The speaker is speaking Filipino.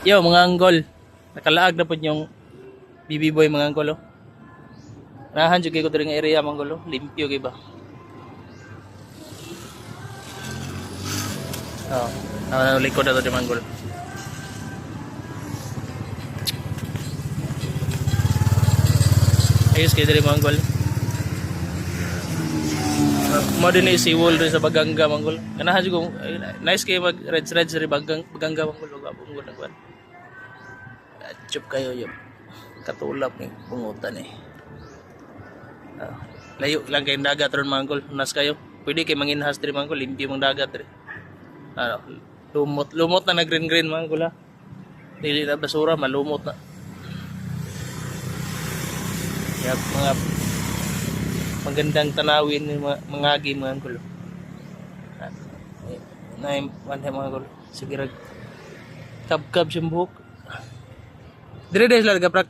Yo, mga anggol. Nakalaag na po yung BB boy mga anggol. Oh. Nahan jud kay ko diri nga area mga anggol. Oh. Limpyo kay ba. Oh. Likod na to di mga anggol. Ayos kay diri mga anggol. Mo din si wall rin sa Baganga mga anggol. Kanahan jud ko nice kay mag reds sa Baganga mga anggol. Bagong nagwan. Chup kayo yung katulap ni bungutan eh. Layo lang kayong dagat ron mga anggol. Nas kayo. Pwede kayo manginhas diri mga anggol. Limpyo mga dagat rin. Lumot na green mga anggol ha. Dili na basura, malumot na. Kaya mga magandang tanawin ni mga agi mga anggol. Mga anggol. Sige rag. Kab-kab siyang buhok. Dire dahil sila nag-practice.